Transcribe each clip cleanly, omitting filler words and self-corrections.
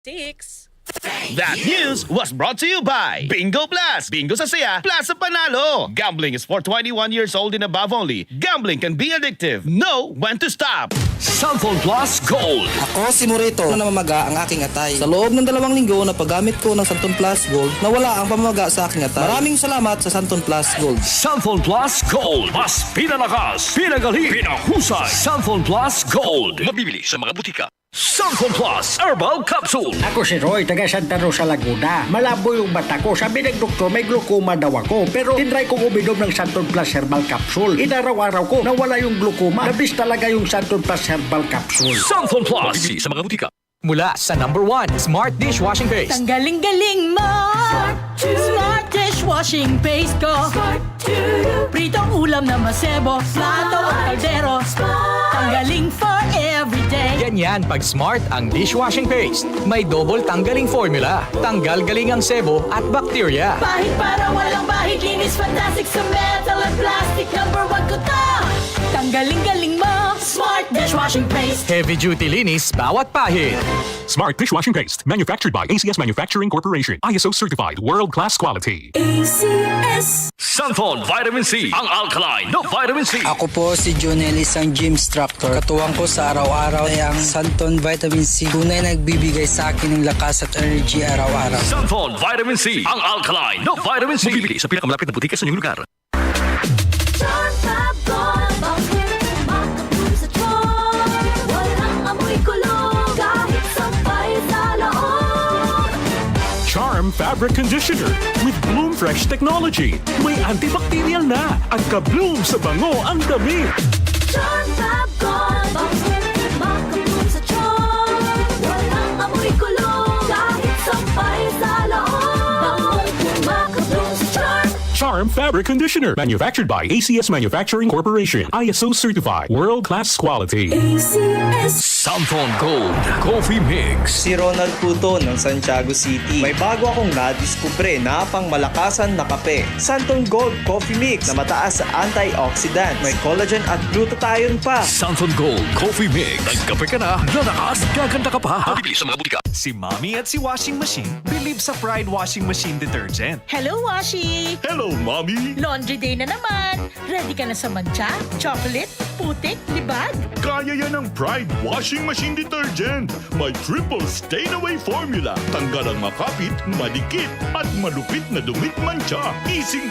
6. That news was brought to you by Bingo Plus. Bingo sa saya, plus sa panalo. Gambling is for 21 years old and above only. Gambling can be addictive. Know when to stop. Cellphone Plus Gold. Ako si Morito na namamaga ang aking atay. Sa loob ng 2 linggo na paggamit ko ng Santon Plus Gold, nawala ang pamamaga sa aking atay. Maraming salamat sa Santon Plus Gold. Cellphone Plus Gold. Mas pinalakas, pinagaling, pinahusay. Cellphone Plus Gold. Mabibili sa mga butika. Cellphone Plus Herbal Capsule. Ako si Roy, taga Santa Rosa, Laguna. Malabo yung mata ko. Sabi ng doktor, may glaucoma daw ako. Pero tinry kong uminom ng Santon Plus Herbal Capsule. Inaraw-araw ko, nawala yung glaucoma. Nabis talaga yung Santon Plus Herbal Capsule. Cellphone Plus. Mabibili sa mga butika. Mula sa #1 Smart Dishwashing Paste. Ang galing-galing mo! Smart dishwashing paste ko. Pritong ulam na masebo, plato at kaldero. Tanggaling for everyday. Ganyan pag Smart ang dishwashing paste. May double tanggaling formula. Tanggal galing ang sebo at bakterya. Bahid para walang bahid, linis fantastic sa metal at plastic. #1 ko to! Tanggaling-galing mo! Smart dishwashing paste. Heavy duty linis bawat pahid. Smart dishwashing paste, manufactured by ACS Manufacturing Corporation. ISO certified, world-class quality. ACS. Cellphone Vitamin C. Ang alkaline na Vitamin C. Ako po si Jonel, isang gym instructor. Katuwang ko sa araw-araw ay ang Santon Vitamin C. Tunay nagbibigay sa akin ng lakas at energy araw-araw. Cellphone Vitamin C. Ang alkaline na Vitamin C. Mabibili sa pinakamalapit na butika sa inyong lugar. Charm Fabric Conditioner with Bloom Fresh Technology. May antibacterial na at ka-bloom sa bango ang damit. Charm Fabric Conditioner, manufactured by ACS Manufacturing Corporation. ISO certified, world-class quality. Cellphone Gold Coffee Mix. Si Ronald Puto ng Santiago City. May bago akong nadiskubre na pangmalakasan na kape. Santon Gold Coffee Mix na mataas sa antioxidant. May collagen at glutathione pa. Cellphone Gold Coffee Mix. Nagkape ka na, lalakas, gaganda ka pa. Mabibili sa mga butika. Si Mommy at si Washing Machine believe sa Pride Washing Machine Detergent. Hello, Washi! Hello, Mommy! Laundry day na naman. Ready ka na sa mancha, chocolate, putik, libag? Kaya yan ang Pride Washing Machine Detergent. May triple stain-away formula. Tanggal ang makapit, madikit, at malupit na dumit mancha. Easy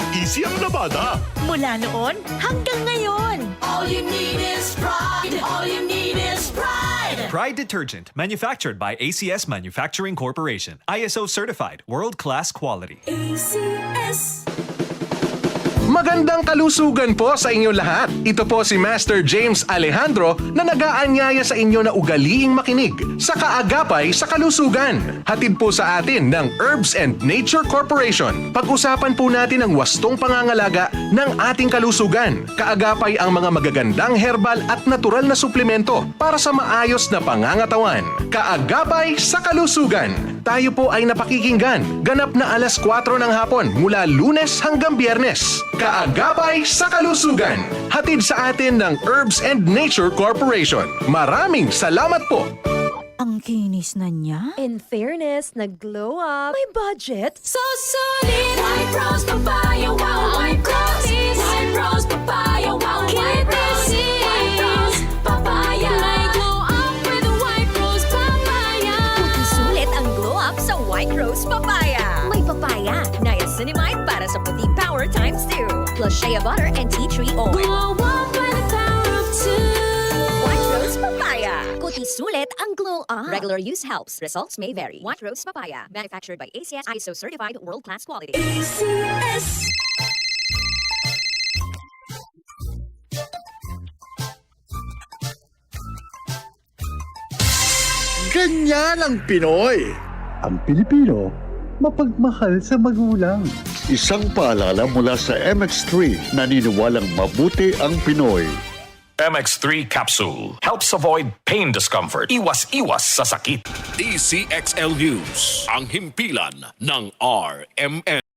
ang labada. Mula noon hanggang ngayon. All you need is pride. All you need is pride. Pride Detergent, manufactured by ACS Manufacturing Corporation. ISO certified, world-class quality. ACS. Magandang kalusugan po sa inyo lahat. Ito po si Master James Alejandro na nag-aanyaya sa inyo na ugaliing makinig sa kaagapay sa kalusugan. Hatid po sa atin ng Herbs and Nature Corporation. Pag-usapan po natin ang wastong pangangalaga ng ating kalusugan. Kaagapay ang mga magagandang herbal at natural na suplemento para sa maayos na pangangatawan. Kaagapay sa kalusugan. Tayo po ay napakikinggan. Ganap na alas 4 ng hapon mula Lunes hanggang Biyernes. Kaagapay sa kalusugan. Hatid sa atin ng Herbs and Nature Corporation. Maraming salamat po. Ang kinis na niya. In fairness, nag-glow up. May budget. So solid. White Rose Papaya. Wow, White Rose. White Rose Papaya. Wow, White Rose. White Rose Papaya. May glow up with the White Rose Papaya. Puti sulit ang glow up sa White Rose Papaya. May papaya, niacinamide para sa puti power times 2. Plus shea butter and tea tree oil. Glow up with the power of 2. White Rose Papaya. Puti sulit ang glow up. Regular use helps. Results may vary. White Rose Papaya. Manufactured by ACS ISO certified world-class quality. ACS. Ganyan ang Pinoy. Ang Pilipino, mapagmahal sa magulang. Isang paalala mula sa MX3, naniniwalang mabuti ang Pinoy. MX3 Capsule helps avoid pain discomfort. Iwas-iwas sa sakit. DCXL News, ang himpilan ng RMN.